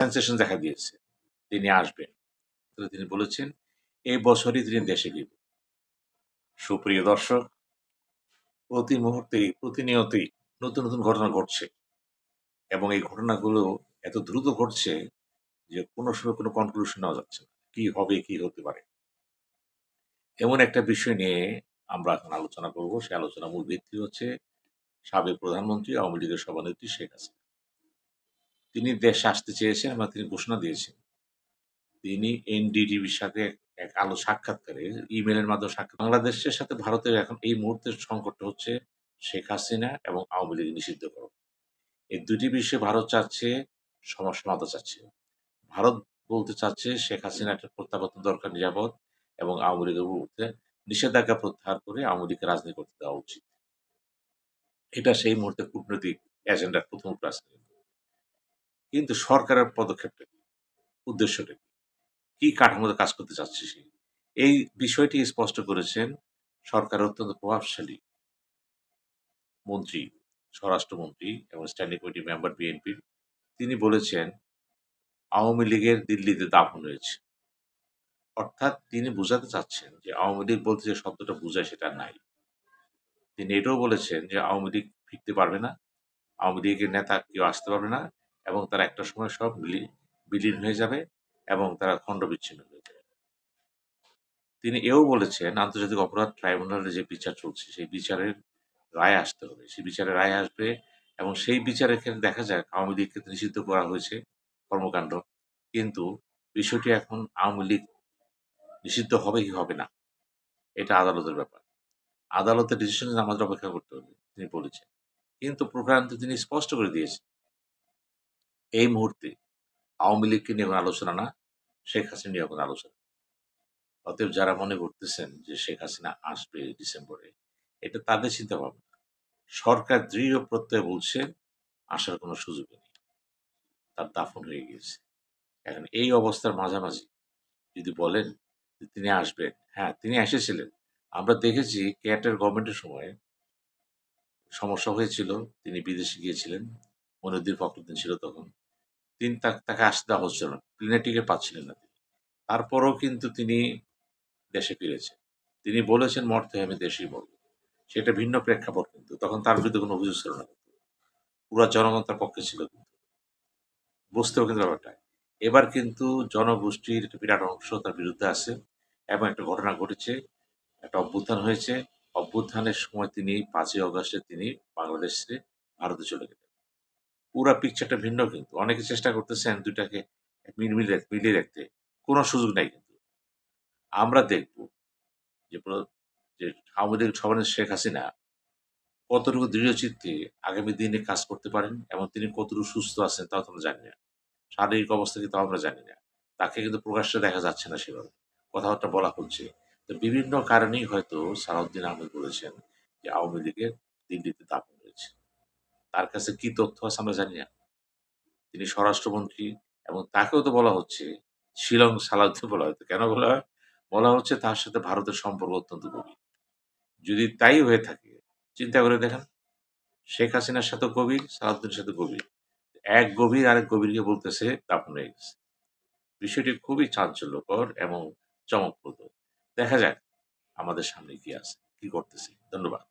Sensation দেখা দিয়েছে তিনি আসবেন। তো তিনি বলেছেন এই বছরই তিনি দেশে ফিরবেন। সুপ্রিয় দর্শক, প্রতি মুহূর্তেই প্রতিনিয়তই নতুন নতুন ঘটনা ঘটছে এবং এই ঘটনাগুলো এত দ্রুত ঘটছে যে কোনো সময় কোনো কনক্লুশন নেওয়া যাচ্ছে না। কি হবে, কি হতে পারে? এমন একটা বিষয় নিয়ে আমরা এখন আলোচনা করব। সে আলোচনার মূল ভিত্তি হচ্ছে সাবেক প্রধানমন্ত্রী আওয়ামী লীগের সভানেত্রী শেখ হাসিনা। তিনি দেশে আসতে চেয়েছেন এবং তিনি ঘোষণা দিয়েছেন। তিনি এনডিটিভির সাথে এক আলো সাক্ষাৎকারে ইমেইলের মাধ্যমে বাংলাদেশের সাথে ভারতের এখন এই মুহূর্তের সংকটটা হচ্ছে শেখ হাসিনা এবং আওয়ামী লীগ নিষিদ্ধকরণ। এই ২ টি বিষয়ে ভারত চাচ্ছে সমাধান চাচ্ছে। ভারত বলতে চাচ্ছে শেখ হাসিনাকে প্রত্যাবর্তন দরকার নিরাপদ এবং আওয়ামী লীগের বিরুদ্ধে নিষেধাজ্ঞা প্রত্যাহার করে আওয়ামী লীগকে রাজনীতি করতে দেওয়া উচিত। এটা সেই মুহূর্তে কূটনৈতিক এজেন্ডার ১ম প্রাস। কিন্তু সরকারের পদক্ষেপটা কি? উদ্দেশ্যটা কি? কি কাঠামোতে কাজ করতে চাচ্ছে সে? এই বিষয়টি স্পষ্ট করেছেন সরকারের অত্যন্ত প্রভাবশালী মন্ত্রী, স্বরাষ্ট্রমন্ত্রী এবং স্ট্যান্ডিং কমিটি মেম্বার বিএনপির। তিনি বলেছেন, আওয়ামী লীগের দিল্লিতে দাফন হয়েছে। অর্থাৎ তিনি বোঝাতে চাচ্ছেন যে আওয়ামী লীগ বলতে যে শব্দটা বোঝায় সেটা নাই। তিনি এটাও বলেছেন যে আওয়ামী লীগ ফিরতে পারবে না, আওয়ামী লীগের নেতা কেউ আসতে পারবে না এবং তারা একটা সময় সব বিলীন হয়ে যাবে এবং তারা খণ্ডবিচ্ছিন্ন হয়ে যাবে। তিনি এও বলেছেন আন্তর্জাতিক অপরাধ ট্রাইব্যুনালের যে বিচার চলছে সেই বিচারের রায় আসতে হবে। সেই বিচারের রায় আসবে এবং সেই বিচারের ক্ষেত্রে দেখা যাক আওয়ামী লীগকে নিষিদ্ধ করা হয়েছে কর্মকাণ্ড। কিন্তু বিষয়টি এখন আওয়ামী লীগ নিষিদ্ধ হবে কি হবে না, এটা আদালতের ব্যাপার। আদালতের ডিসিশনে আমাদের অপেক্ষা করতে হবে, তিনি বলেছেন। কিন্তু প্রোগ্রামটি তিনি স্পষ্ট করে দিয়েছেন, এই মুহূর্তে আওয়ামী লীগকে নিয়ে কোনো আলোচনা না, শেখ হাসিনা নিয়ে কোনো আলোচনা। অতএব যারা মনে করতেছেন যে শেখ হাসিনা আসবে ডিসেম্বরে, এটা তাদের চিন্তাভাবনা। সরকার দৃঢ় প্রত্যয় বলছে আসার কোনো সুযোগই নেই। তার দাফন হয়ে গিয়েছে। এখন এই অবস্থার মাঝামাঝি যদি বলেন যে তিনি আসবেন, হ্যাঁ, তিনি এসেছিলেন। আমরা দেখেছি কেয়ারটেকার গভর্নমেন্টের সময়ে সমস্যা হয়েছিল। তিনি বিদেশে গিয়েছিলেন। মইনুদ্দিন ফখরুদ্দিন ছিল তখন। তাকে আসতে দেওয়া হচ্ছিল না। প্লেনের টিকেট পাচ্ছিলেন না তিনি। তারপরেও কিন্তু তিনি দেশে ফিরেছেন। তিনি বলেছেন, "মরতে হয় আমি দেশেই মরব।" সেটা ভিন্ন প্রেক্ষাপট কিন্তু। তখন তার বিরুদ্ধে কোনো অভিযোগ ছিল না। পুরা জনগণ তার পক্ষে ছিল কিন্তু। বুঝতে হবে কিন্তু ব্যাপারটা। এবার কিন্তু জনগোষ্ঠীর একটা বিরাট অংশ তার বিরুদ্ধে আছে এবং একটা ঘটনা ঘটেছে, একটা অভ্যুত্থান হয়েছে। অভ্যুত্থানের সময় তিনি ৫ই অগাস্টে তিনি বাংলাদেশ ছেড়ে ভারতে চলে গেলেন। পুরা পিকচারটা ভিন্ন কিন্তু। অনেকে চেষ্টা করতেছেন ২ টাকে মিলিয়ে রাখতে। কোনো সুযোগ নাই কিন্তু। আমরা দেখব যে যে আওয়ামী লীগ সভানেত্রী শেখ হাসিনা কতটুকু দৃঢ়চিত্তে আগামী দিনে কাজ করতে পারেন এবং তিনি কতটুকু সুস্থ আছেন তাও তো আমরা জানি না। শারীরিক অবস্থা কি তাও আমরা জানি না। তাকে কিন্তু প্রকাশ্যে দেখা যাচ্ছে না সেভাবে। কথাবার্তা বলা হচ্ছে। তো বিভিন্ন কারণেই হয়তো সালাউদ্দিন আহমেদ বলেছেন যে আওয়ামী লীগের দিল্লিতে দাফন হয়েছে। তার কাছে কি তথ্য আছে আমরা জানি না। তিনি স্বরাষ্ট্রমন্ত্রী এবং তাকেও তো বলা হচ্ছে শিলং সালাউদ্দিন বলা হয়তো। কেন বলা হয়? বলা হচ্ছে তার সাথে ভারতের সম্পর্ক অত্যন্ত গভীর। যদি তাই হয়ে থাকে চিন্তা করে দেখেন, শেখ হাসিনার সাথেও গভীর, সালাউদ্দিনের সাথে গভীর। এক গভীর আরেক গভীরকে বলতেছে দাফন হয়ে গেছে। বিষয়টি খুবই চাঞ্চল্যকর এবং চমকপ্রদ। দেখা যাক আমাদের সামনে কি আছে, কি করতেছে। ধন্যবাদ।